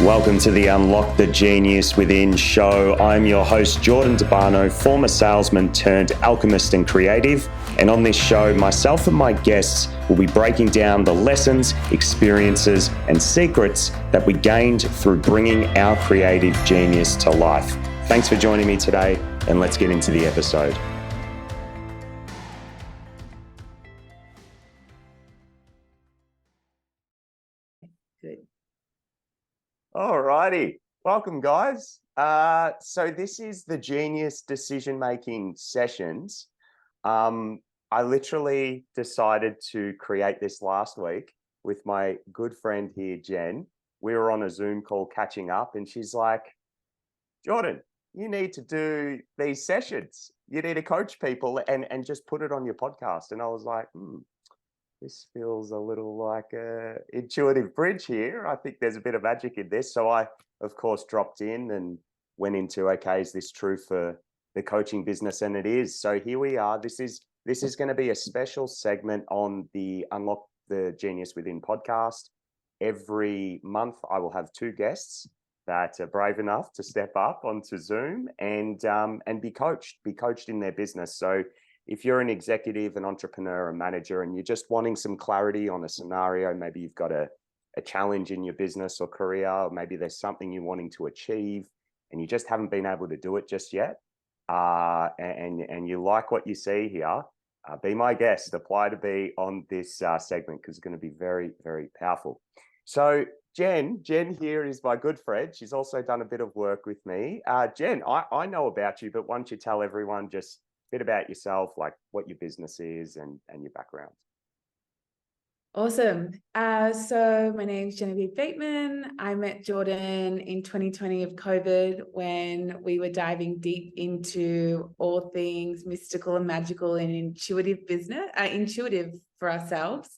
Welcome to the Unlock the Genius Within show. I'm your host, Jordan DeBarno, former salesman turned alchemist and creative. And on this show, myself and my guests will be breaking down the lessons, experiences, and secrets that we gained through bringing our creative genius to life. Thanks for joining me today, and let's get into the episode. All righty. Welcome, guys. So this is the Genius Decision-Making Sessions. I literally decided to create this last week with my good friend here, Jen. We were on a Zoom call catching up, and she's like, Jordan, you need to do these sessions. You need to coach people and just put it on your podcast. And I was like, this feels a little like a intuitive bridge here. I think there's a bit of magic in this. So I, of course, dropped in and went into, okay, is this true for the coaching business? And it is. So here we are. This is going to be a special segment on the Unlock the Genius Within podcast. Every month, I will have two guests that are brave enough to step up onto Zoom and be coached in their business. So if you're an executive, an entrepreneur, a manager, and you're just wanting some clarity on a scenario, maybe you've got a challenge in your business or career, or maybe there's something you're wanting to achieve and you just haven't been able to do it just yet, and you like what you see here, be my guest. Apply to be on this segment because it's going to be very, very powerful. So Jen here is my good friend. She's also done a bit of work with me. Jen, I know about you, but why don't you tell everyone just bit about yourself, like what your business is and your background. Awesome. So my name's Genevieve Bateman. I met Jordan in 2020 of COVID when we were diving deep into all things mystical and magical and intuitive for ourselves.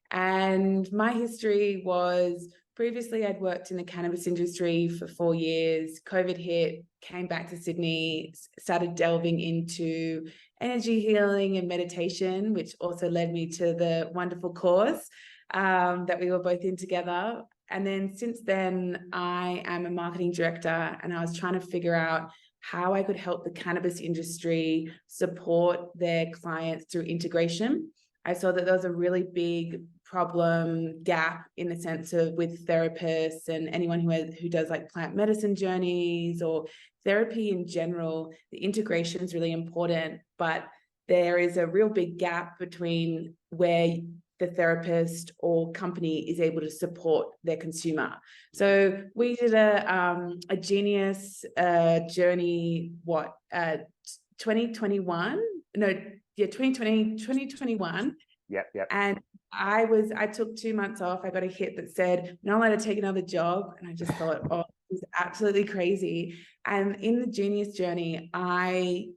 And my history was previously I'd worked in the cannabis industry for 4 years. COVID hit, came back to Sydney, started delving into energy healing and meditation, which also led me to the wonderful course that we were both in together. And then since then, I am a marketing director, and I was trying to figure out how I could help the cannabis industry support their clients through integration. I saw that there was a really big problem gap in the sense of with therapists and anyone who does like plant medicine journeys or therapy in general. The integration is really important, but there is a real big gap between where the therapist or company is able to support their consumer. So we did a genius journey, 2021? No, yeah, 2021. Yep. And I took 2 months off. I got a hit that said, not allowed to take another job. And I just thought, oh, this is absolutely crazy. And in the genius journey, I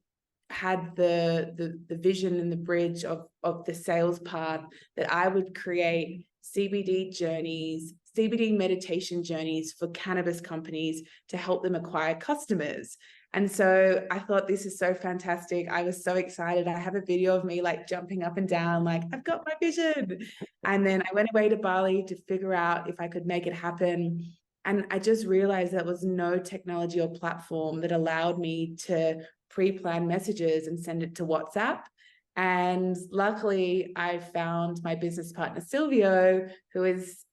had the vision and the bridge of the sales path that I would create CBD journeys, CBD meditation journeys for cannabis companies to help them acquire customers. And so I thought, this is so fantastic. I was so excited. I have a video of me like jumping up and down, like, I've got my vision. And then I went away to Bali to figure out if I could make it happen. And I just realized there was no technology or platform that allowed me to pre-plan messages and send it to WhatsApp. And luckily, I found my business partner, Silvio, who is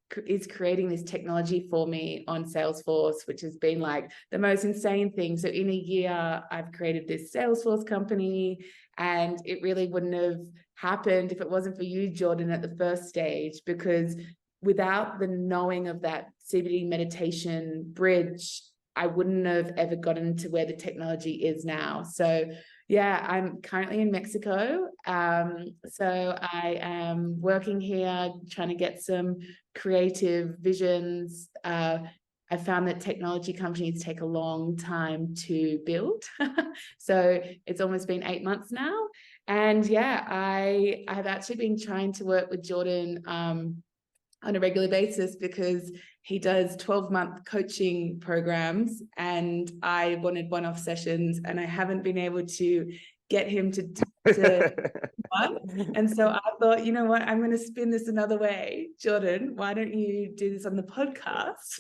creating this technology for me on Salesforce, which has been like the most insane thing. So in a year, I've created this Salesforce company, and it really wouldn't have happened if it wasn't for you, Jordan, at the first stage, because without the knowing of that CBD meditation bridge, I wouldn't have ever gotten to where the technology is now. So yeah, I'm currently in Mexico. So I am working here, trying to get some creative visions. I found that technology companies take a long time to build. So it's almost been 8 months now. And yeah, I have actually been trying to work with Jordan on a regular basis because he does 12-month coaching programs, and I wanted one-off sessions, and I haven't been able to get him to And so I thought, you know what, I'm going to spin this another way. Jordan, why don't you do this on the podcast?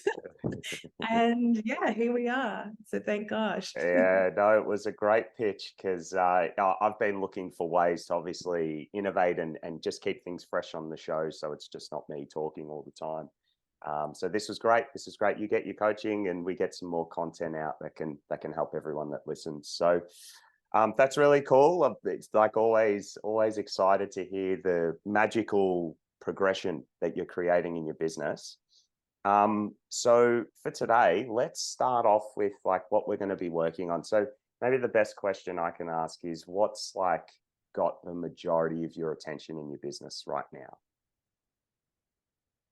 And yeah, here we are. So thank gosh. Yeah, no, it was a great pitch because I've been looking for ways to obviously innovate and just keep things fresh on the show, so it's just not me talking all the time. So this was great. This is great. You get your coaching, and we get some more content out that can help everyone that listens. So that's really cool. It's like always excited to hear the magical progression that you're creating in your business. So for today, let's start off with like what we're going to be working on. So maybe the best question I can ask is, what's like got the majority of your attention in your business right now?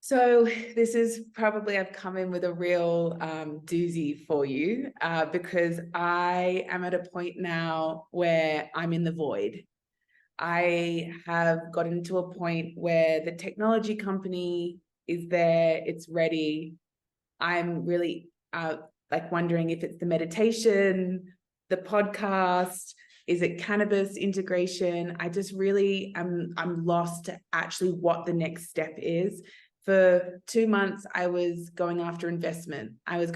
So this is probably, I've come in with a real doozy for you because I am at a point now where I'm in the void. I have gotten to a point where the technology company is there, it's ready. I'm really like wondering if it's the meditation, the podcast, is it cannabis integration? I just really I'm lost to actually what the next step is. For 2 months, I was going after investment. Trying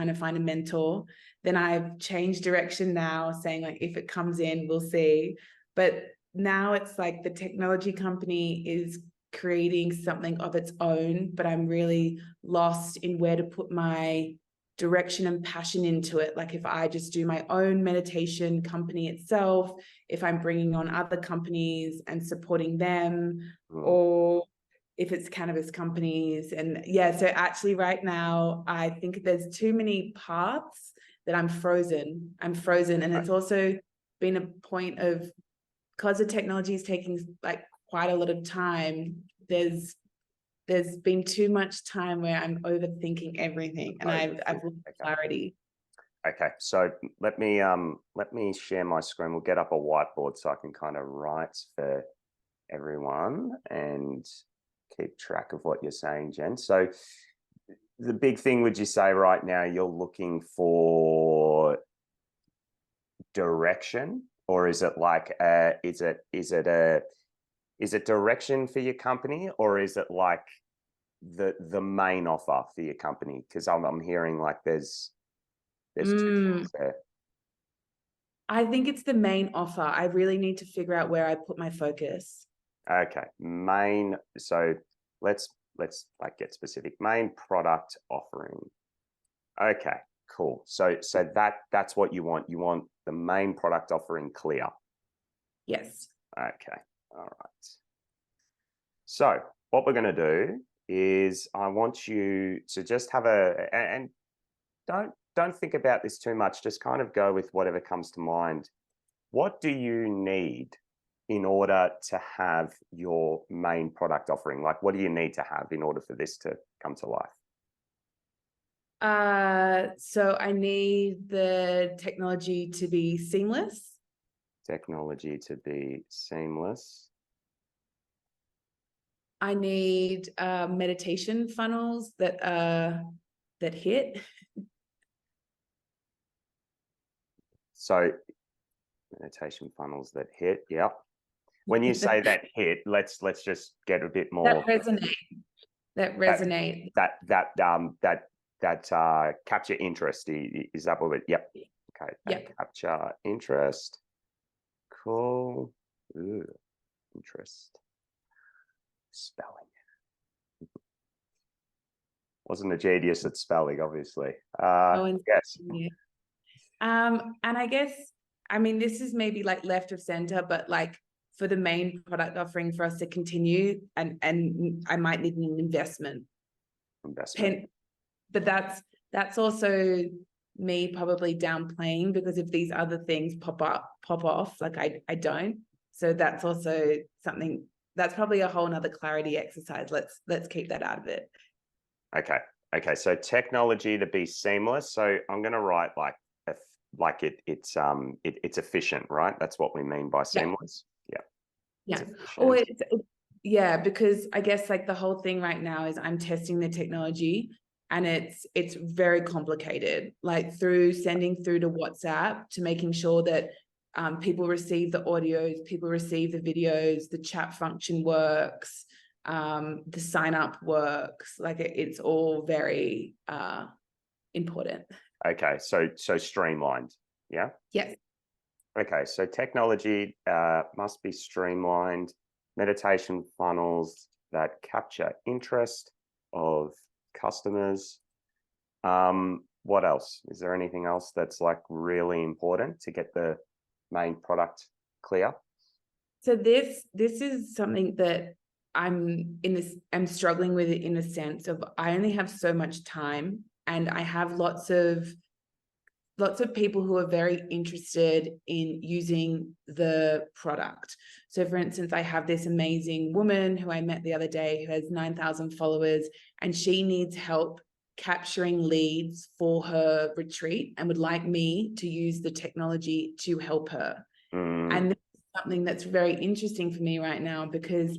to find a mentor. Then I've changed direction now, saying like, if it comes in, we'll see. But now it's like the technology company is creating something of its own, but I'm really lost in where to put my direction and passion into it. Like if I just do my own meditation company itself, if I'm bringing on other companies and supporting them, or if it's cannabis companies. And yeah, so actually right now, I think there's too many paths that I'm frozen. And it's also been a point of, because the technology is taking like quite a lot of time, there's been too much time where I'm overthinking everything, and I've lost clarity. Okay, so let me share my screen. We'll get up a whiteboard so I can kind of write for everyone and keep track of what you're saying, Jen. So the big thing, would you say right now you're looking for direction, or is it like is it direction for your company, or is it like the main offer for your company? Because I'm hearing like there's two things there. I think it's the main offer. I really need to figure out where I put my focus. Okay, main. So let's like get specific. Main product offering. Okay, cool. So that's what you want. You want the main product offering clear. Yes. Okay. All right. So what we're going to do is I want you to just have and don't think about this too much. Just kind of go with whatever comes to mind. What do you need in order to have your main product offering? Like, what do you need to have in order for this to come to life? So I need the technology to be seamless. Technology to be seamless. I need meditation funnels that hit. So meditation funnels that hit, yeah. When you say that hit, let's just get a bit more. That resonate. That capture interest. Is that what it? Yep. Okay. Yep. Capture interest. Cool. Ooh, interest. Spelling. Wasn't a genius at spelling, obviously. Yes. Yeah. And I guess, I mean, this is maybe like left of center, but like for the main product offering for us to continue, and I might need an investment. But that's also me probably downplaying, because if these other things pop off, like I don't. So that's also something that's probably a whole nother clarity exercise. Let's keep that out of it. Okay. So technology to be seamless. So I'm going to write it's efficient, right? That's what we mean by seamless. Yeah. Or yeah, because I guess like the whole thing right now is I'm testing the technology, and it's very complicated, like through sending through to WhatsApp to making sure that People receive the audios, people receive the videos, the chat function works, the sign up works. Like it's all very important. Okay, so streamlined, yeah? Yes. Okay, so technology must be streamlined, meditation funnels that capture interest of customers. What else? Is there anything else that's like really important to get the main product clear? So this is something that I'm struggling with it in a sense of I only have so much time, and I have lots of people who are very interested in using the product. So for instance, I have this amazing woman who I met the other day who has 9,000 followers, and she needs help capturing leads for her retreat and would like me to use the technology to help her. And this is something that's very interesting for me right now, because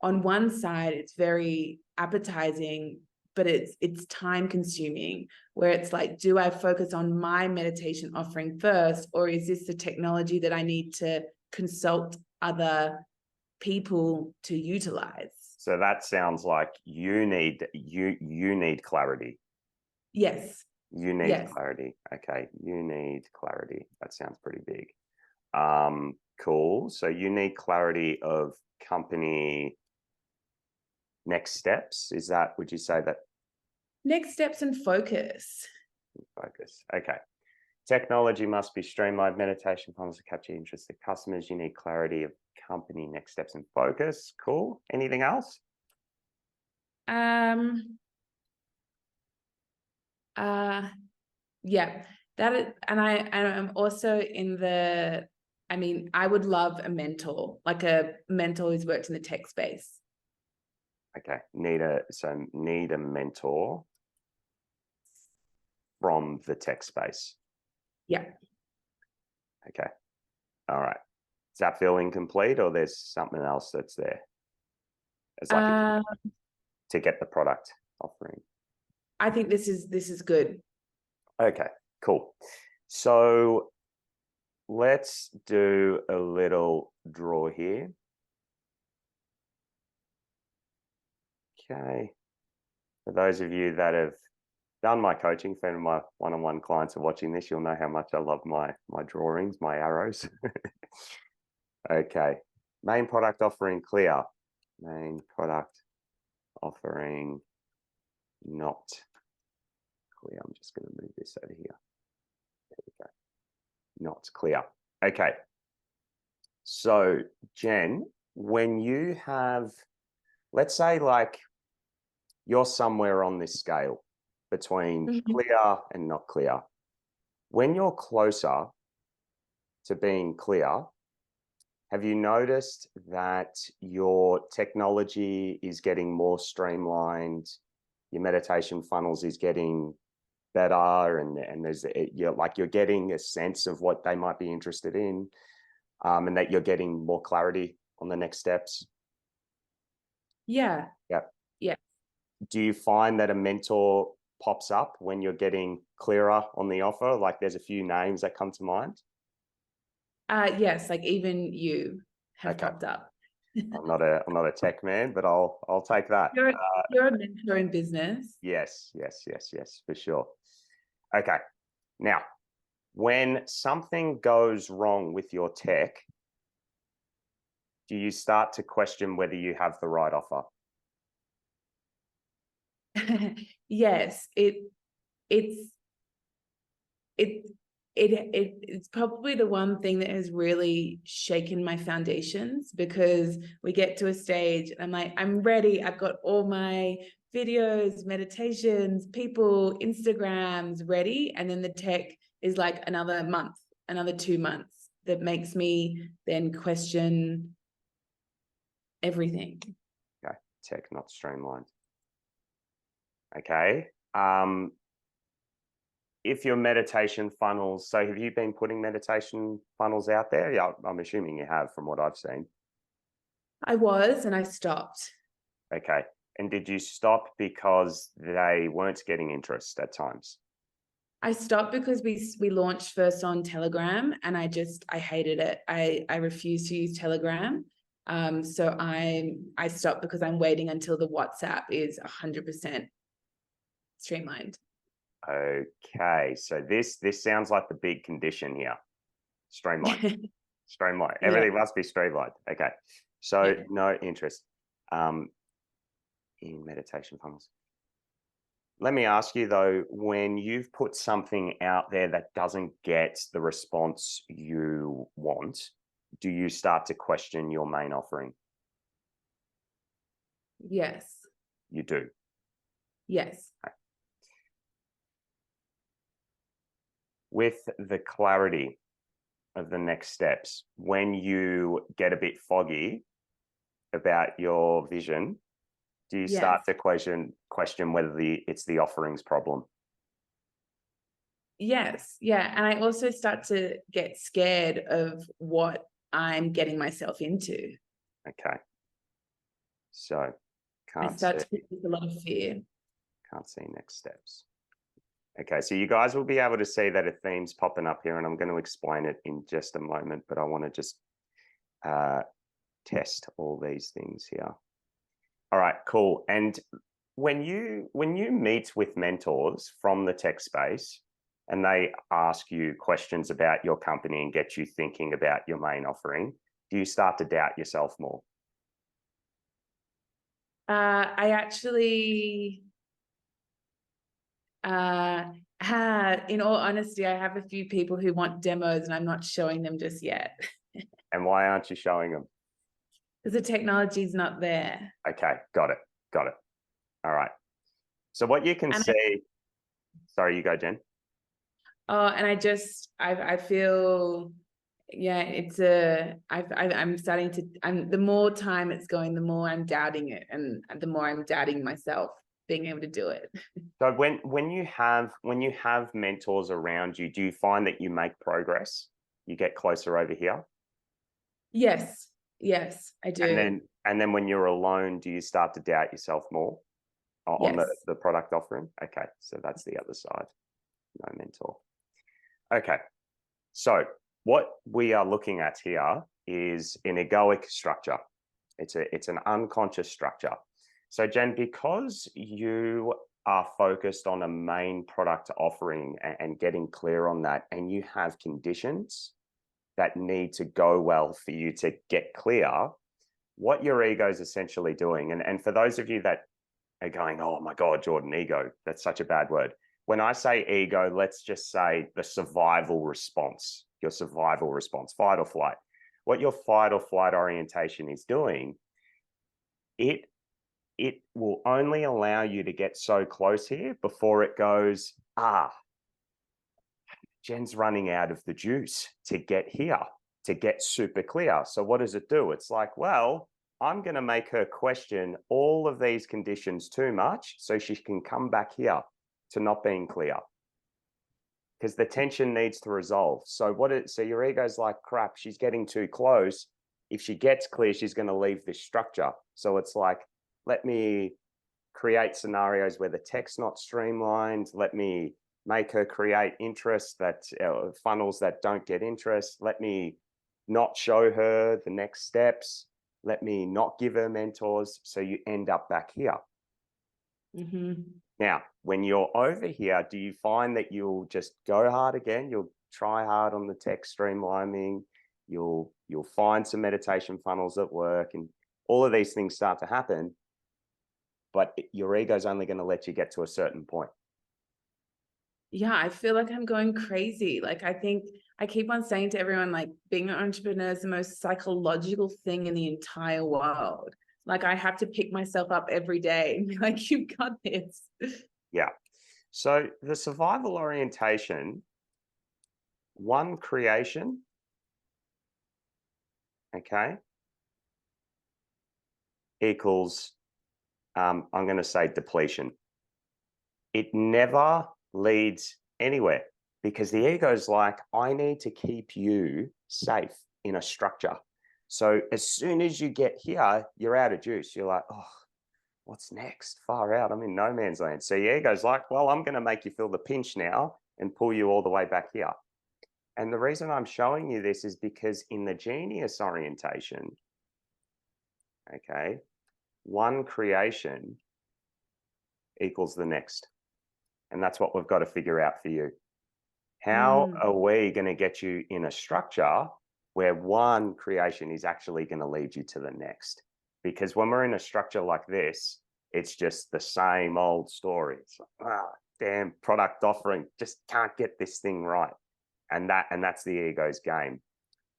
on one side it's very appetizing, but it's time consuming, where it's like, do I focus on my meditation offering first, or is this the technology that I need to consult other people to utilize? So that sounds like you need clarity. Yes. You need Yes. clarity. Okay, you need clarity. That sounds pretty big. Cool. So you need clarity of company next steps. Is that, would you say that? Next steps and focus. Focus. Okay. Technology must be streamlined. Meditation funnels to capture interest of customers. You need clarity of company next steps and focus. Cool. Anything else? Yeah, that is, and I'm also in the, I mean, I would love a mentor, like a mentor who's worked in the tech space. Okay, need a mentor from the tech space. Yeah. Okay. All right. Does that feel incomplete, or there's something else that's there? It's like to get the product offering. I think this is good. Okay, cool. So let's do a little draw here. Okay. For those of you that have done my coaching, for my one-on-one clients are watching this, you'll know how much I love my drawings, my arrows. Okay. Main product offering clear. Main product offering not clear. I'm just going to move this over here. There we go. Not clear. Okay. So, Jen, when you have, let's say like you're somewhere on this scale between clear and not clear. When you're closer to being clear, have you noticed that your technology is getting more streamlined? Your meditation funnels is getting better, and there's you're getting a sense of what they might be interested in, and that you're getting more clarity on the next steps. Yeah. Yeah. Yeah. Do you find that a mentor pops up when you're getting clearer on the offer? Like there's a few names that come to mind. Yes, like even you have popped up. I'm not a tech man, but I'll take that. You're a mentor in business. Yes, for sure. Okay. Now, when something goes wrong with your tech, do you start to question whether you have the right offer? Yes, it's probably the one thing that has really shaken my foundations, because we get to a stage and I'm like, I'm ready. I've got all my videos, meditations, people, Instagrams ready. And then the tech is like another month, another 2 months, that makes me then question everything. Okay. Tech not streamlined. Okay. If your meditation funnels, so have you been putting meditation funnels out there? Yeah, I'm assuming you have from what I've seen. I was, and I stopped. Okay. And did you stop because they weren't getting interest at times? I stopped because we launched first on Telegram, and I hated it. I refuse to use Telegram. So I stopped because I'm waiting until the WhatsApp is 100% streamlined. Okay, so this sounds like the big condition here. Streamlined. Streamlined. Yeah. Everything must be streamlined. Okay. So Yeah. no interest in meditation funnels. Let me ask you though, when you've put something out there that doesn't get the response you want, do you start to question your main offering? Yes. You do. Yes. Okay. With the clarity of the next steps, when you get a bit foggy about your vision, do you start to question whether it's the offering's problem? Yes. Yeah. And I also start to get scared of what I'm getting myself into. Okay. So I can't start see, to get a lot of fear. can't see next steps. Okay, so you guys will be able to see that a theme's popping up here, and I'm going to explain it in just a moment, but I want to just test all these things here. All right, cool. And when you meet with mentors from the tech space and they ask you questions about your company and get you thinking about your main offering, do you start to doubt yourself more? I actually, in all honesty, I have a few people who want demos and I'm not showing them just yet. And why aren't you showing them? Because the technology's not there. Okay, got it. Got it. All right. So what you can see, sorry, you go, Jen. And I feel, yeah, I'm starting to, the more time it's going, the more I'm doubting it, and the more I'm doubting myself being able to do it. So when you have mentors around you, do you find that you make progress? You get closer over here? Yes, I do. And then when you're alone, do you start to doubt yourself more on Yes. the product offering? Okay, so that's the other side. No mentor. Okay, so what we are looking at here is an egoic structure. It's an unconscious structure. So Jen, because you are focused on a main product offering and getting clear on that, and you have conditions that need to go well for you to get clear, what your ego is essentially doing, and for those of you that are going, oh my God, Jordan, ego, that's such a bad word. When I say ego, let's just say the survival response, your survival response, fight or flight. What your fight or flight orientation is doing, it will only allow you to get so close here before it goes, Jen's running out of the juice to get here, to get super clear. So what does it do? It's like, well, I'm going to make her question all of these conditions too much so she can come back here to not being clear, because the tension needs to resolve. So your ego's like, crap, she's getting too close. If she gets clear, she's going to leave this structure. So it's like, let me create scenarios where the tech's not streamlined. Let me make her create interest funnels that don't get interest. Let me not show her the next steps. Let me not give her mentors. So you end up back here. Mm-hmm. Now, when you're over here, do you find that you'll just go hard again? You'll try hard on the tech streamlining. You'll find some meditation funnels that work, and all of these things start to happen. But your ego is only going to let you get to a certain point. Yeah, I feel like I'm going crazy. Like, I think I keep on saying to everyone, like, being an entrepreneur is the most psychological thing in the entire world. Like, I have to pick myself up every day and be like, you've got this. Yeah. So the survival orientation, one creation, okay, equals, I'm going to say depletion. It never leads anywhere, because the ego is like, I need to keep you safe in a structure. So as soon as you get here, you're out of juice. You're like, oh, what's next? Far out. I'm in no man's land. So your ego's like, well, I'm going to make you feel the pinch now and pull you all the way back here. And the reason I'm showing you this is because in the genius orientation, okay, one creation equals the next. And that's what we've got to figure out for you. How are we going to get you in a structure where one creation is actually going to lead you to the next? Because when we're in a structure like this, it's just the same old story. It's like, damn product offering, just can't get this thing right. And that's the ego's game.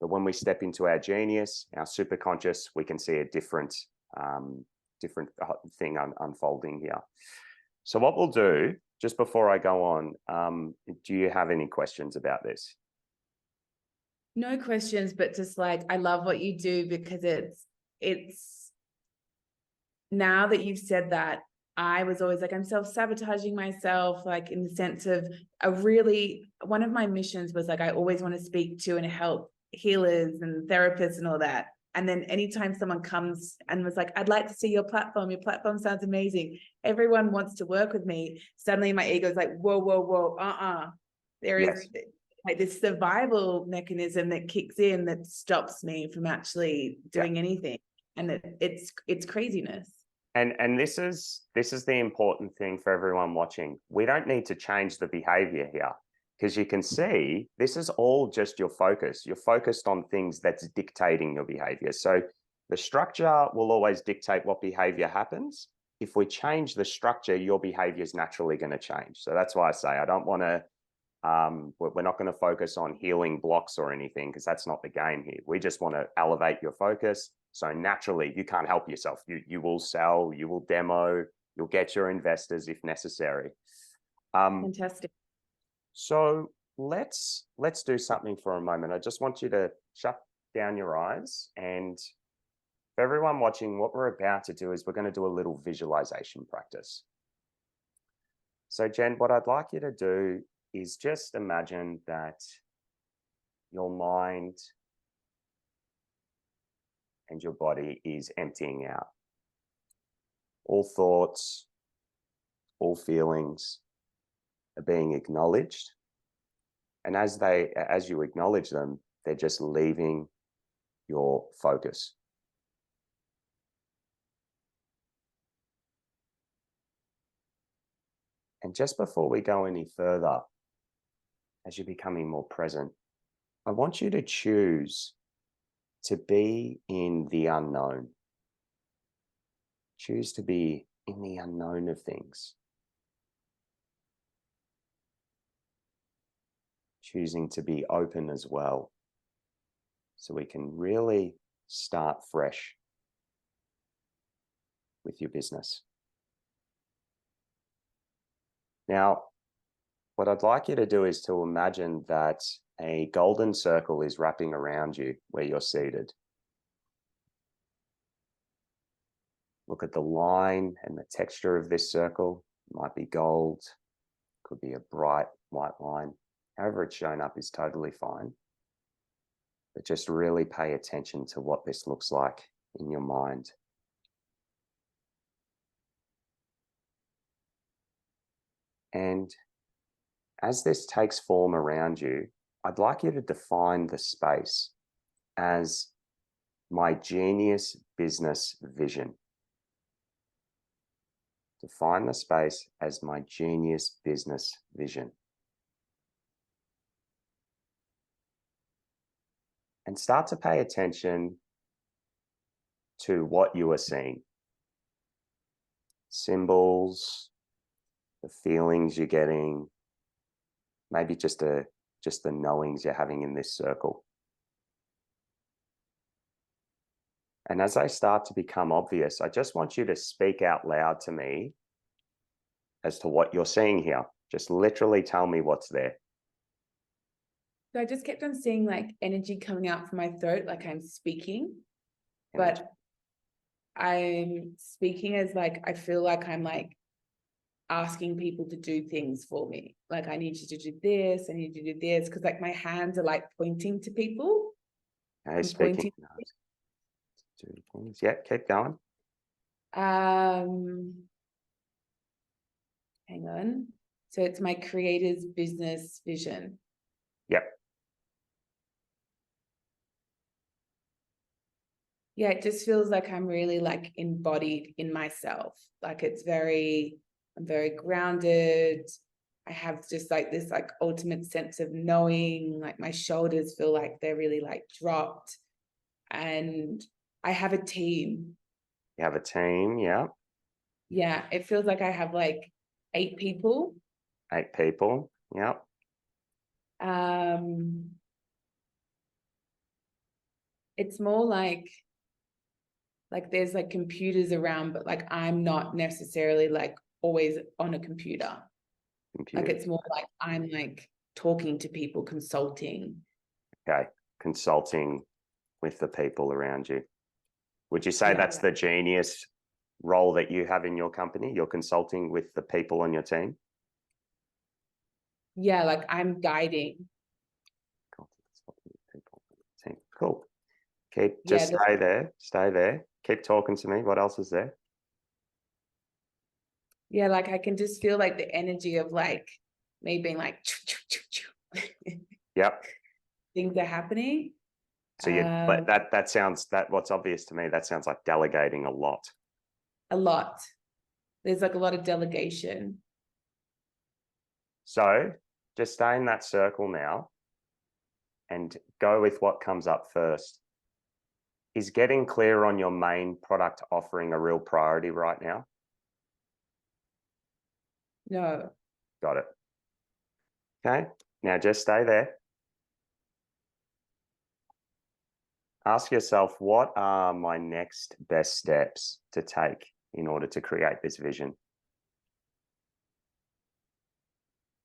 But when we step into our genius, our superconscious, we can see a different thing unfolding here. So what we'll do, just before I go on, do you have any questions about this? No questions, but just like, I love what you do, because it's now that you've said that, I was always like, I'm self-sabotaging myself, like in the sense of one of my missions was like, I always want to speak to and help healers and therapists and all that. And then anytime someone comes and was like, I'd like to see your platform sounds amazing, everyone wants to work with me, suddenly my ego is like, whoa, there is like this survival mechanism that kicks in that stops me from actually doing anything. And it's craziness. And this is the important thing for everyone watching. We don't need to change the behavior here, because you can see this is all just your focus. You're focused on things that's dictating your behavior. So the structure will always dictate what behavior happens. If we change the structure, your behavior is naturally going to change. So that's why I say I don't want to, we're not going to focus on healing blocks or anything, because that's not the game here. We just want to elevate your focus. So naturally, you can't help yourself. You will sell, you will demo, you'll get your investors if necessary. Fantastic. So let's do something for a moment. I just want you to shut down your eyes, and for everyone watching, what we're about to do is we're going to do a little visualization practice. So Jen, what I'd like you to do is just imagine that your mind and your body is emptying out. All thoughts, all feelings are being acknowledged. And as you acknowledge them, they're just leaving your focus. And just before we go any further, as you're becoming more present, I want you to choose to be in the unknown. Choose to be in the unknown of things. Choosing to be open as well, so we can really start fresh with your business. Now, what I'd like you to do is to imagine that a golden circle is wrapping around you where you're seated. Look at the line and the texture of this circle. It might be gold, could be a bright white line. However it's shown up is totally fine. But just really pay attention to what this looks like in your mind. And as this takes form around you, I'd like you to define the space as my genius business vision. Define the space as my genius business vision. And start to pay attention to what you are seeing. Symbols, the feelings you're getting, maybe just the knowings you're having in this circle. And as they start to become obvious, I just want you to speak out loud to me as to what you're seeing here. Just literally tell me what's there. So I just kept on seeing like energy coming out from my throat, like I'm speaking, but I'm speaking as like, I feel like I'm like asking people to do things for me. Like, I need you to do this, I need you to do this, because like my hands are like pointing to people. Okay, speaking. Yeah, keep going. Hang on. So it's my creator's business vision. Yep. Yeah, it just feels like I'm really like embodied in myself. Like I'm very grounded. I have just like this like ultimate sense of knowing, like my shoulders feel like they're really like dropped. And I have a team. You have a team, yeah. Yeah, it feels like I have like 8 people. 8 people, yeah. It's more like there's like computers around, but like I'm not necessarily like always on a computer. Like it's more like I'm like talking to people, consulting. Okay, consulting with the people around you. Would you say that's the genius role that you have in your company? You're consulting with the people on your team? Yeah, like I'm guiding. Cool. Just stay there. Stay there. Keep talking to me. What else is there? Yeah, like I can just feel like the energy of like me being like Yep. things are happening. So but that sounds, that what's obvious to me, that sounds like delegating a lot. A lot. There's like a lot of delegation. So just stay in that circle now and go with what comes up first. Is getting clear on your main product offering a real priority right now? No. Got it. Okay, now just stay there. Ask yourself, what are my next best steps to take in order to create this vision?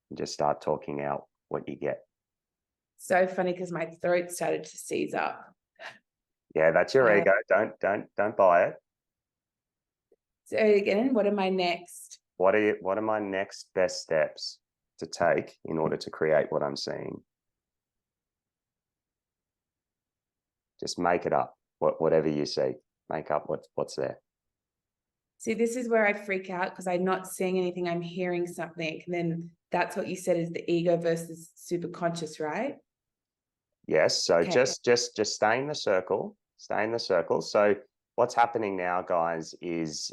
And just start talking out what you get. So funny because my throat started to seize up. Yeah, that's your ego. Don't buy it. So again, what are my next? What are my next best steps to take in order to create what I'm seeing? Just make it up. Whatever you see, make up what's there. See, this is where I freak out because I'm not seeing anything, I'm hearing something. And then that's what you said is the ego versus super conscious, right? Yes. So Okay. just stay in the circle. Stay in the circle. So what's happening now, guys, is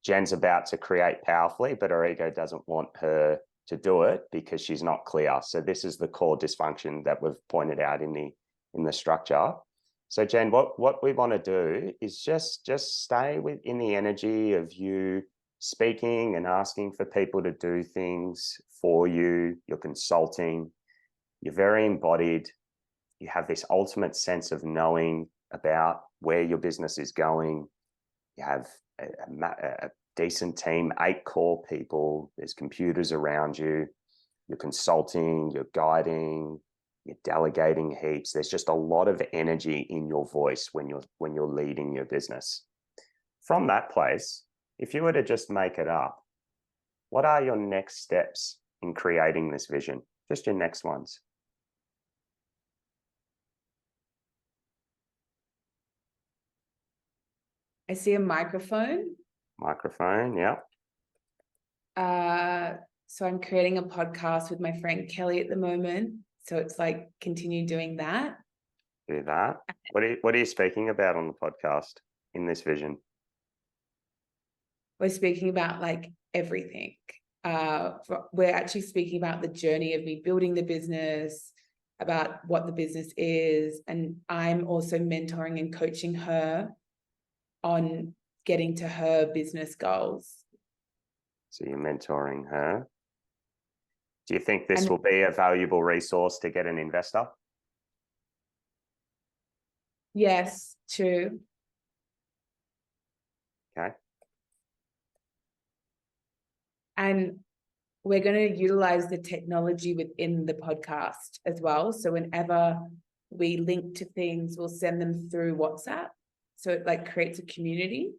Jen's about to create powerfully, but her ego doesn't want her to do it because she's not clear. So this is the core dysfunction that we've pointed out in the structure. So Jen, what we want to do is just stay in the energy of you speaking and asking for people to do things for you. You're consulting. You're very embodied. You have this ultimate sense of knowing about where your business is going. You have a decent team, 8 core people. There's computers around you. You're consulting, you're guiding, you're delegating heaps. There's just a lot of energy in your voice when you're leading your business. From that place, if you were to just make it up, what are your next steps in creating this vision? Just your next ones. I see a microphone. Microphone, yeah. So I'm creating a podcast with my friend Kelly at the moment. So it's like continue doing that. Do that. What are you speaking about on the podcast in this vision? We're speaking about like everything. We're actually speaking about the journey of me building the business, about what the business is. And I'm also mentoring and coaching her on getting to her business goals. So you're mentoring her. Do you think this will be a valuable resource to get an investor? Yes, true. Okay. And we're going to utilize the technology within the podcast as well. So whenever we link to things, we'll send them through WhatsApp. So it like creates a community.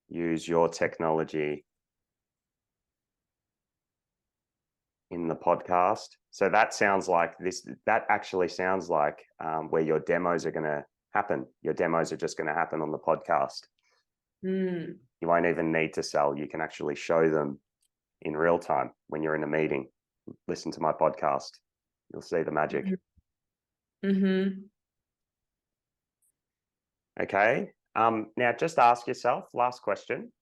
Use your technology in the podcast. So that sounds like that actually sounds like where your demos are going to happen. Your demos are just going to happen on the podcast. You won't even need to sell. You can actually show them in real time when you're in a meeting. Listen to my podcast. You'll see the magic. Mm-hmm. Okay. Now just ask yourself, last question,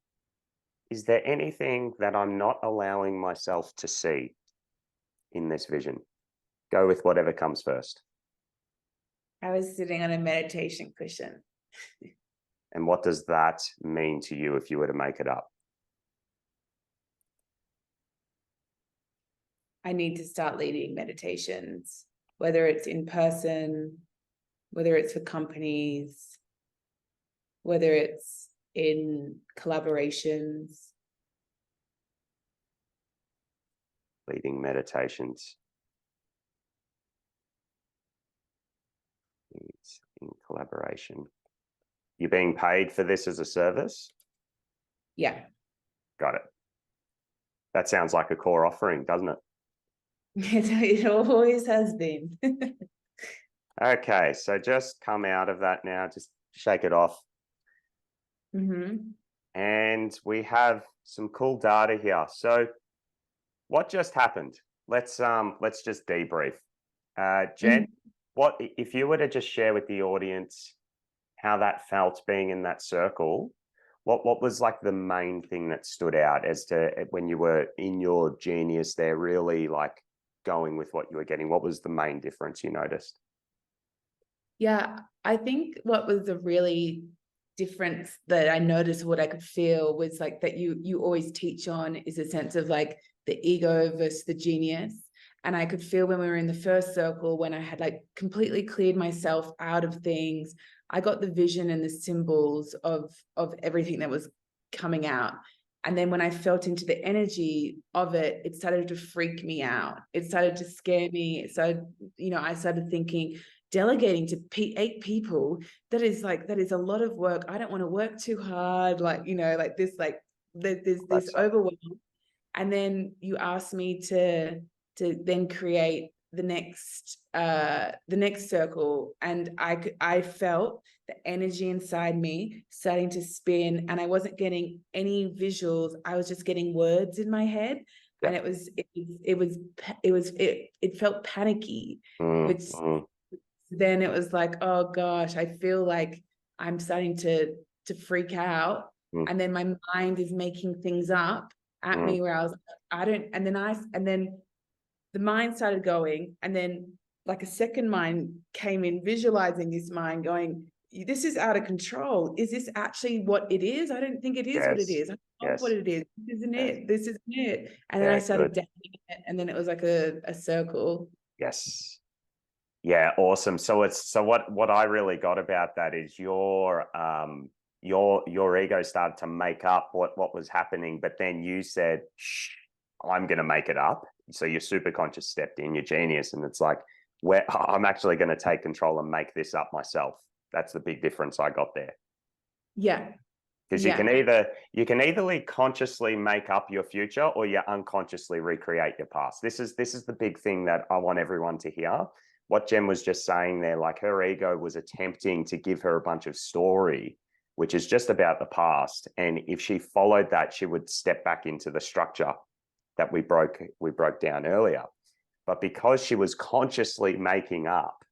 is there anything that I'm not allowing myself to see in this vision? Go with whatever comes first. I was sitting on a meditation cushion. And what does that mean to you if you were to make it up? I need to start leading meditations, whether it's in person, whether it's for companies, whether it's in collaborations. Leading meditations. It's in collaboration. You're being paid for this as a service? Yeah. Got it. That sounds like a core offering, doesn't it? It always has been. Okay, so just come out of that now, just shake it off. Mm-hmm. And we have some cool data here. So what just happened? Let's just debrief. Jen, what if you were to just share with the audience how that felt being in that circle? What was like the main thing that stood out as to when you were in your genius there, really like going with what you were getting? What was the main difference you noticed? Yeah, I think what was the really difference that I noticed, what I could feel, was like that you always teach on is a sense of like the ego versus the genius. And I could feel when we were in the first circle, when I had like completely cleared myself out of things, I got the vision and the symbols of everything that was coming out. And then when I felt into the energy of it, it started to freak me out. It started to scare me. It started, I started thinking, delegating to 8 people, that is a lot of work. I don't want to work too hard. There's this overwhelm. And then you asked me to then create the next circle, and I felt the energy inside me starting to spin, and I wasn't getting any visuals. I was just getting words in my head. Yeah. And it felt panicky, which then it was like, oh gosh, I feel like I'm starting to freak out. And then my mind is making things up at me, where I was like, I don't, and then the mind started going, and then like a second mind came in, visualizing this mind going, this is out of control. Is this actually what it is? I don't think it is what it is. I don't know what it is. This isn't it. This isn't it. And then I started doubting it, and then it was like a circle. Yes. Yeah, awesome. So what I really got about that is your ego started to make up what was happening, but then you said, shh, I'm going to make it up. So your superconscious stepped in, your genius, and it's like, I'm actually going to take control and make this up myself. That's the big difference I got there. Yeah. Because you can either consciously make up your future, or you unconsciously recreate your past. This is the big thing that I want everyone to hear. What Jen was just saying there, like her ego was attempting to give her a bunch of story, which is just about the past. And if she followed that, she would step back into the structure that we broke down earlier. But because she was consciously making up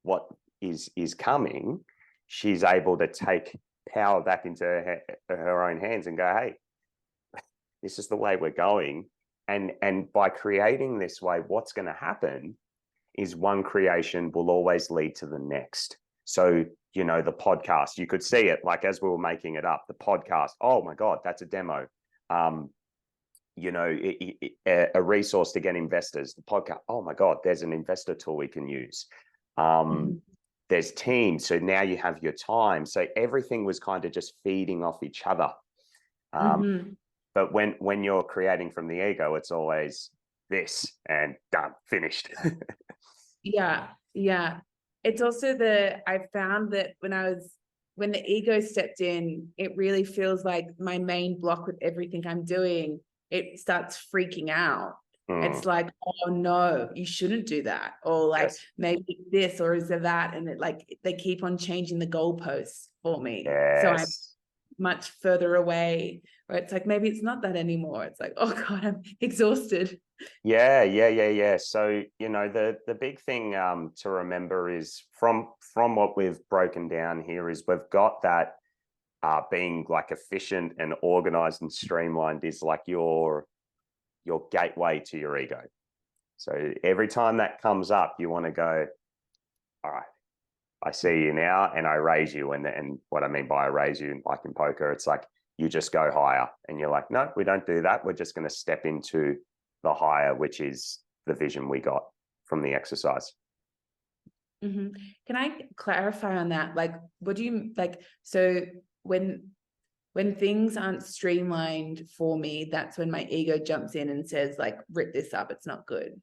what is coming, she's able to take power back into her own hands and go, hey, this is the way we're going. And by creating this way, what's going to happen is one creation will always lead to the next. So, the podcast, you could see it like as we were making it up, the podcast, oh my God, that's a demo. A resource to get investors, the podcast, oh my God, there's an investor tool we can use. There's teams. So now you have your time. So everything was kind of just feeding off each other. But when you're creating from the ego, it's always this and done, finished. Yeah. It's also I found that when the ego stepped in, it really feels like my main block with everything I'm doing, it starts freaking out. It's like, oh no, you shouldn't do that. Or like, maybe this, or is there that? And it like, they keep on changing the goalposts for me. So much further away, where it's like, maybe it's not that anymore. It's like, oh God, I'm exhausted. Yeah. So, the big thing to remember is from what we've broken down here is we've got that being like efficient and organized and streamlined is like your gateway to your ego. So every time that comes up, you want to go, all right, I see you now, and I raise you. And what I mean by I raise you, like in poker, it's like you just go higher, and you're like, no, we don't do that. We're just going to step into the higher, which is the vision we got from the exercise. Mm-hmm. Can I clarify on that? Like, what do you like? So when things aren't streamlined for me, that's when my ego jumps in and says, like, rip this up. It's not good.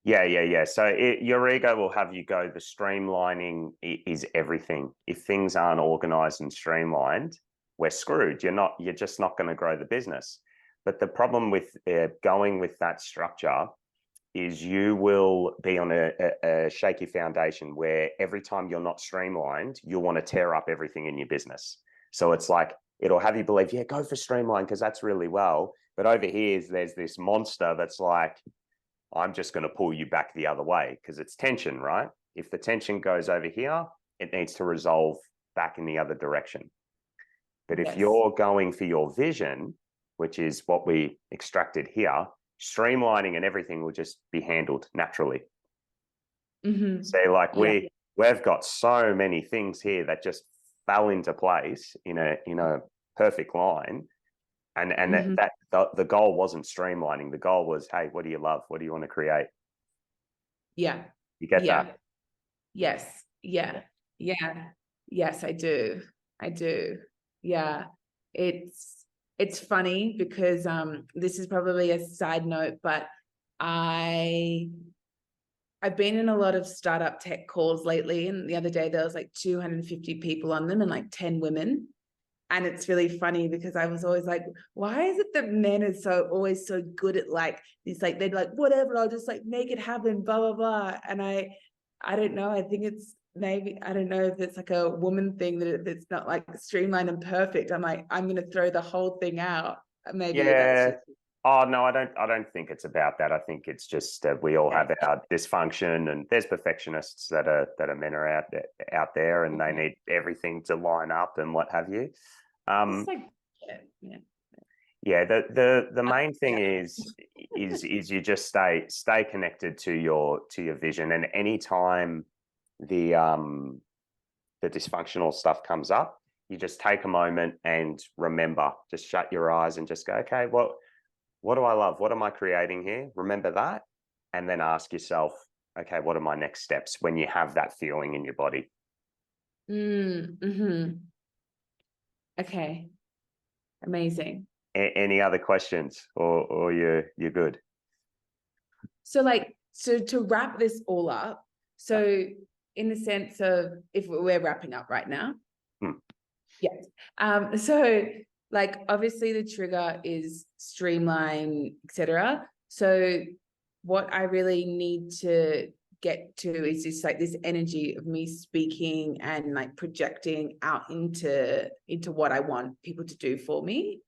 Yeah. So your ego will have you go, the streamlining is everything. If things aren't organized and streamlined, we're screwed. You're just not going to grow the business. But the problem with going with that structure is you will be on a shaky foundation where every time you're not streamlined, you'll want to tear up everything in your business. So it's like, it'll have you believe, yeah, go for streamline because that's really well. But over here, there's this monster that's like, I'm just going to pull you back the other way because it's tension, right? If the tension goes over here, it needs to resolve back in the other direction. But if you're going for your vision, which is what we extracted here, streamlining and everything will just be handled naturally. Mm-hmm. So like we've got so many things here that just fell into place in a perfect line. And Mm-hmm. the goal wasn't streamlining. The goal was, hey, what do you love? What do you want to create? Yeah. You get that? Yes. Yeah. Yes, I do. Yeah. It's funny because this is probably a side note, but I've been in a lot of startup tech calls lately, and the other day there was like 250 people on them and like 10 women. And it's really funny because I was always like, why is it that men are always so good at like this, like, they're like, whatever, I'll just like make it happen, blah, blah, blah. And I don't know. I think it's maybe, I don't know if it's like a woman thing that it's not like streamlined and perfect. I'm like, I'm going to throw the whole thing out. Maybe that's just. Oh no, I don't think it's about that. I think it's just we all have our dysfunction, and there's perfectionists that are men are out there, and they need everything to line up and what have you. The main thing is you just stay connected to your vision, and anytime the dysfunctional stuff comes up, you just take a moment and remember, just shut your eyes and just go, okay, what do I love? What am I creating here? Remember that, and then ask yourself, okay, what are my next steps when you have that feeling in your body? Mm-hmm. Okay. Amazing. Any other questions, or you're good? So to wrap this all up, so in the sense of, if we're wrapping up right now. Yes. So like, obviously the trigger is streamline, etc. So what I really need to get to is just like this energy of me speaking and like projecting out into what I want people to do for me.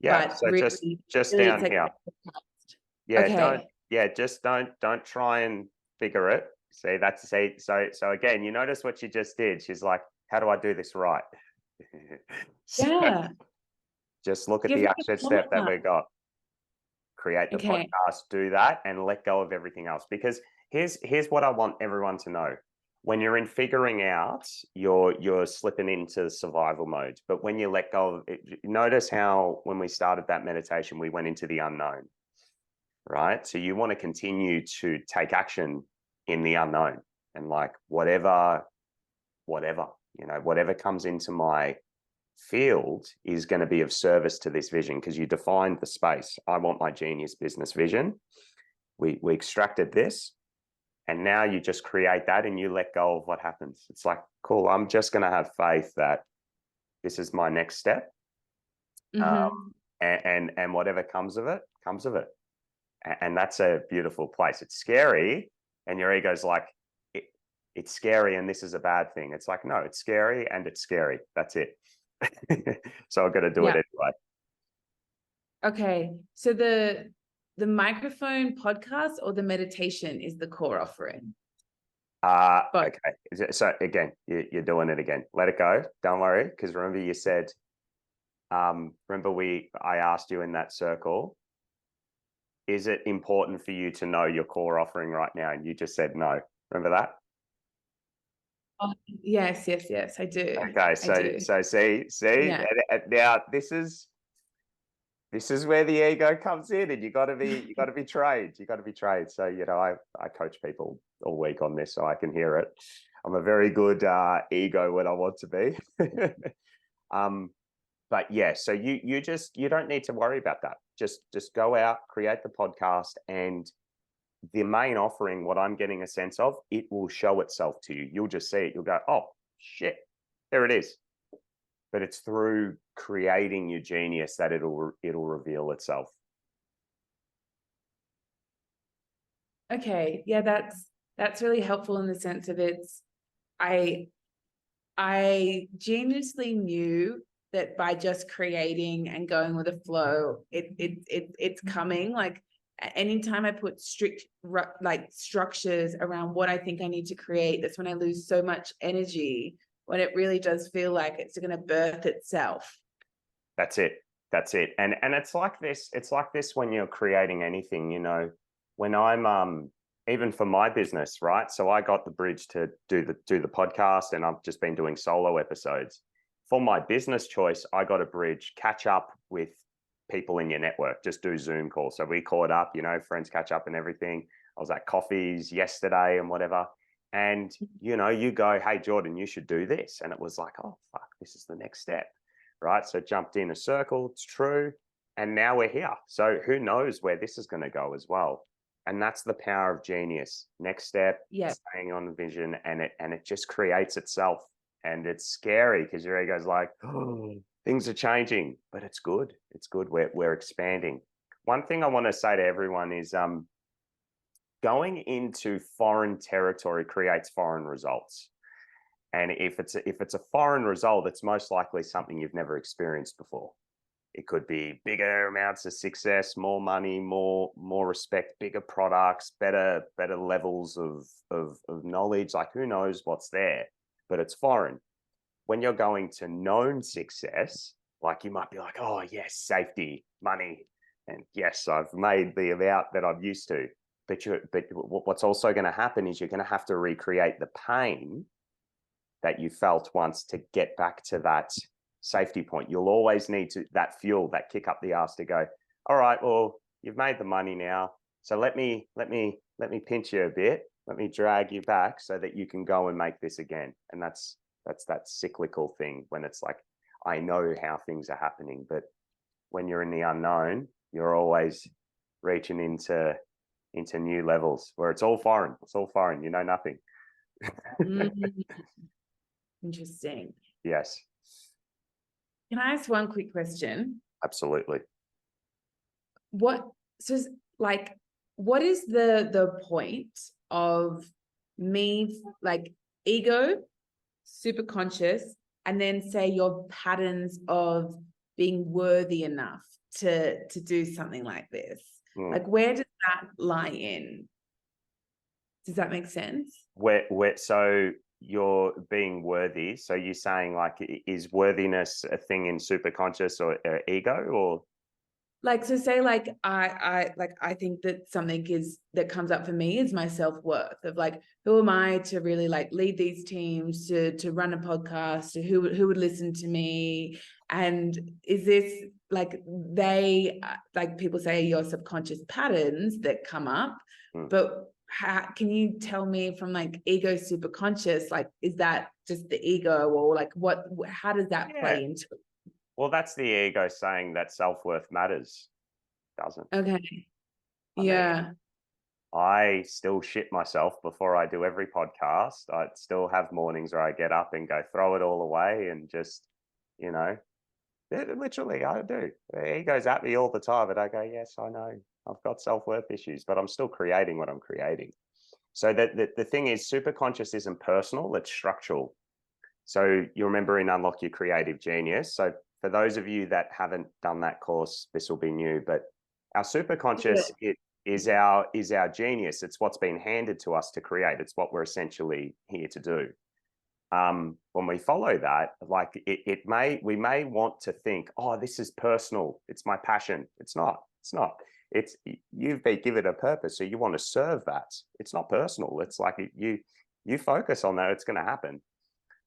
Yeah. But So really, just really down here. Yeah. Okay. Don't try and figure it. So again, you notice what she just did. She's like, how do I do this right? Yeah. Just look at the action step that we got. Create the podcast, do that, and let go of everything else. Because here's what I want everyone to know. When you're in figuring out, you're slipping into survival mode. But when you let go of it, notice how when we started that meditation, we went into the unknown, right? So you want to continue to take action in the unknown, and like whatever comes into my field is going to be of service to this vision, because you defined the space. I want my genius business vision. We extracted this, and now you just create that and you let go of what happens. It's like, cool, I'm just going to have faith that this is my next step. And whatever comes of it, comes of it. And that's a beautiful place. It's scary, and your ego's like, it's scary and this is a bad thing. It's like, no, it's scary and it's scary. That's it. So I'm going to do it Yeah. anyway. Okay. So the microphone podcast or the meditation is the core offering? But Okay. So again, you're doing it again. Let it go. Don't worry. Because remember you said, I asked you in that circle, is it important for you to know your core offering right now? And you just said no. Remember that? yes, I do. Okay. I do. So see, Yeah. and now this is where the ego comes in, and you got to be trained. You got to be trained. So I coach people all week on this, so I can hear it. I'm a very good ego when I want to be. But yeah, so you don't need to worry about that. Just go out, create the podcast, and the main offering, what I'm getting a sense of, it will show itself to you. You'll just see it. You'll go, oh shit, there it is. But it's through creating your genius that it'll reveal itself. Okay. Yeah, that's really helpful in the sense of I geniusly knew that by just creating and going with a flow, it's coming. Like anytime I put strict like structures around what I think I need to create, that's when I lose so much energy, when it really does feel like it's going to birth itself. That's it. And it's like this. It's like this when you're creating anything. When I'm even for my business, right? So I got the bridge to do the podcast, and I've just been doing solo episodes. For my business choice, I got a bridge, catch up with people in your network, just do Zoom calls. So we caught up, friends catch up and everything. I was at coffees yesterday and whatever. And, you go, hey, Jordan, you should do this. And it was like, oh, fuck, this is the next step, right? So jumped in a circle, it's true. And now we're here. So who knows where this is going to go as well. And that's the power of genius. Next step, staying on the vision, and it just creates itself. And it's scary because your ego's like, oh, things are changing, but it's good. It's good. We're expanding. One thing I want to say to everyone is going into foreign territory creates foreign results. And if it's a foreign result, it's most likely something you've never experienced before. It could be bigger amounts of success, more money, more respect, bigger products, better levels of knowledge. Like who knows what's there, but it's foreign. When you're going to known success, like you might be like, oh yes, safety, money, and yes, I've made the amount that I'm used to. But what's also going to happen is you're going to have to recreate the pain that you felt once to get back to that safety point. You'll always need that fuel, that kick up the ass to go, all right, well, you've made the money now. So let me pinch you a bit. Let me drag you back so that you can go and make this again. And that's that cyclical thing when it's like, I know how things are happening, but when you're in the unknown, you're always reaching into new levels where it's all foreign. It's all foreign. You know nothing. Interesting. Yes. Can I ask one quick question? Absolutely. What is the point of me, like ego, super conscious, and then say your patterns of being worthy enough to do something like this? Like where does that lie in? Does that make sense? So you're being worthy. So you're saying like, is worthiness a thing in superconscious or ego, or? Like, so say like, I think that something that comes up for me is my self-worth of like, who am I to really like lead these teams, to run a podcast, to who would listen to me? And is this like, like people say your subconscious patterns that come up, but can you tell me from like ego superconscious, like, is that just the ego, or like how does that play into it? Well, that's the ego saying that self-worth matters. Doesn't. Okay. I mean, I still shit myself before I do every podcast. I still have mornings where I get up and go throw it all away and just, literally I do. He goes at me all the time and I go, yes, I know I've got self-worth issues, but I'm still creating what I'm creating. So that the thing is, superconscious isn't personal, it's structural. So you remember in Unlock Your Creative Genius. So for those of you that haven't done that course, this will be new, but our superconscious, it is our genius. It's what's been handed to us to create. It's what we're essentially here to do. When we follow that, like we may want to think, oh, this is personal. It's my passion. It's not. It's you've been given a purpose, so you want to serve that. It's not personal. It's like you focus on that, it's going to happen.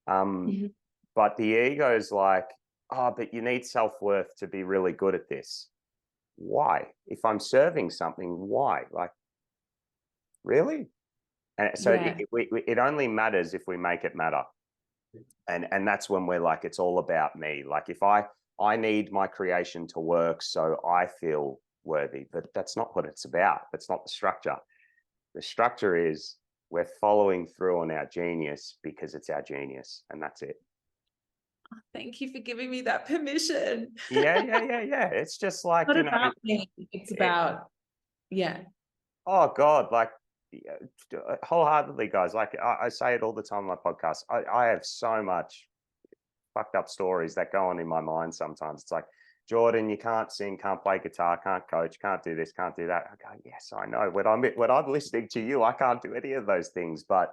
But the ego is like, oh, but you need self-worth to be really good at this. Why? If I'm serving something, why? Like, really? And so it only matters if we make it matter. And that's when we're like, it's all about me. Like if I need my creation to work so I feel worthy, but that's not what it's about. That's not the structure. The structure is we're following through on our genius because it's our genius, and that's it. Thank you for giving me that permission. Yeah. It's just like, not about me. It's about, oh God, like wholeheartedly, guys. Like I say it all the time on my podcast. I have so much fucked up stories that go on in my mind sometimes. It's like, Jordan, you can't sing, can't play guitar, can't coach, can't do this, can't do that. I go, yes, I know. When I'm listening to you, I can't do any of those things. But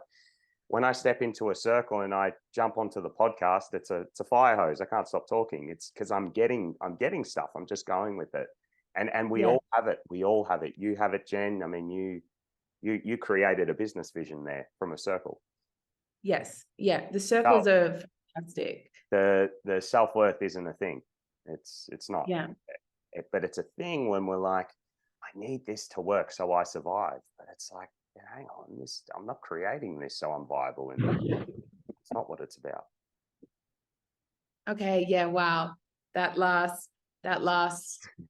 when I step into a circle and I jump onto the podcast, it's a fire hose. I can't stop talking. It's because I'm getting stuff. I'm just going with it. And we all have it. We all have it. You have it, Jen. I mean, you created a business vision there from a circle. Yes. Yeah. The circles are fantastic. The self-worth isn't a thing. It's not. Yeah. But it's a thing when we're like, I need this to work so I survive. But it's like, hang on, I'm not creating this so I'm viable. And it's not what it's about. Okay. Yeah. Wow. That last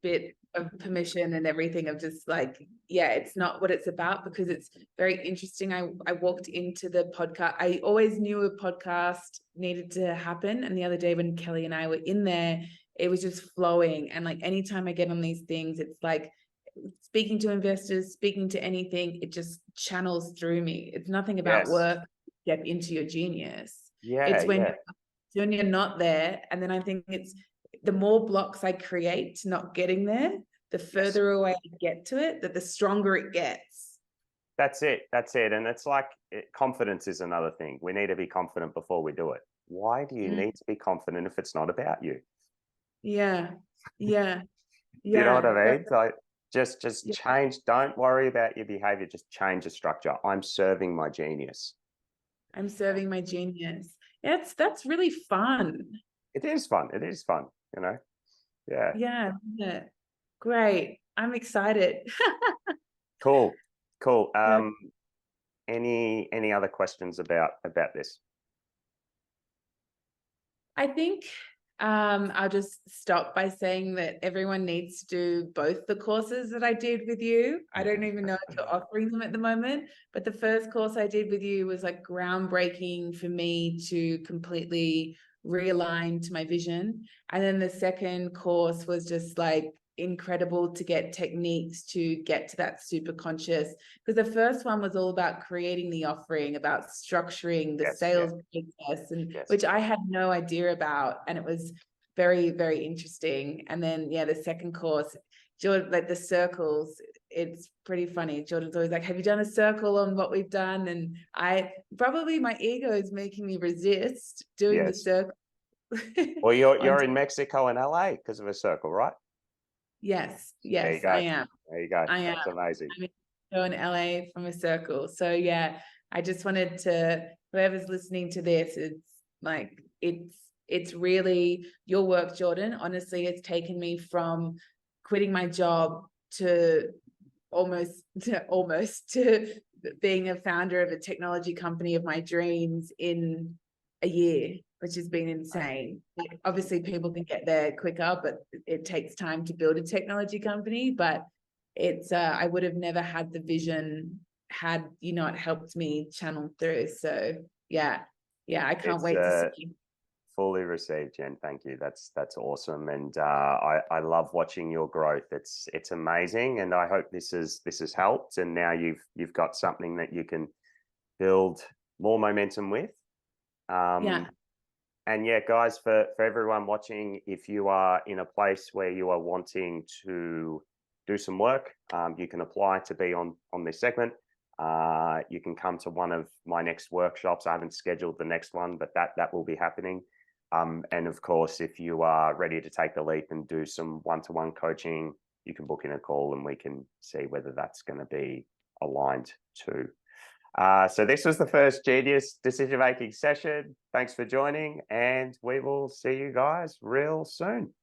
bit of permission and everything of just like, it's not what it's about, because it's very interesting. I walked into the podcast. I always knew a podcast needed to happen. And the other day when Kelly and I were in there, it was just flowing. And like, anytime I get on these things, it's like speaking to investors, speaking to anything, it just channels through me. It's nothing about work, step into your genius. It's when you're not there. And then I think it's the more blocks I create to not getting there, the further away I get to it, that the stronger it gets. That's it. And it's like confidence is another thing. We need to be confident before we do it. Why do you need to be confident if it's not about you? Yeah. You know what I mean? Like just change. Don't worry about your behavior. Just change the structure. I'm serving my genius. That's really fun. It is fun. You know? Yeah. Yeah. Great. I'm excited. Cool. Any other questions about this? I think I'll just stop by saying that everyone needs to do both the courses that I did with you. I don't even know if you're offering them at the moment, but the first course I did with you was like groundbreaking for me to completely realign to my vision. And then the second course was just like incredible to get techniques to get to that super conscious, because the first one was all about creating the offering, about structuring the sales process, and which I had no idea about, and it was very, very interesting. And then the second course, Jordan, like the circles, it's pretty funny. Jordan's always like, have you done a circle on what we've done? And my ego is making me resist doing the circle. Well, you're in Mexico and LA because of a circle, right? Yes, I am. There you go. I am. That's amazing. I'm in LA from a circle. So I just wanted to, whoever's listening to this, it's like, it's really your work, Jordan. Honestly, it's taken me from quitting my job to almost to being a founder of a technology company of my dreams in a year, which has been insane. Like, obviously people can get there quicker, but it takes time to build a technology company. But it's I would have never had the vision had you not helped me channel through. So I can't wait to see. Fully received, Jen. Thank you. That's awesome, and I love watching your growth. It's amazing, and I hope this has helped. And now you've got something that you can build more momentum with. And yeah, guys, for everyone watching, if you are in a place where you are wanting to do some work, you can apply to be on this segment. You can come to one of my next workshops. I haven't scheduled the next one, but that will be happening. And of course, if you are ready to take the leap and do some one-to-one coaching, you can book in a call and we can see whether that's going to be aligned too. So this was the first Genius decision-making session. Thanks for joining, and we will see you guys real soon.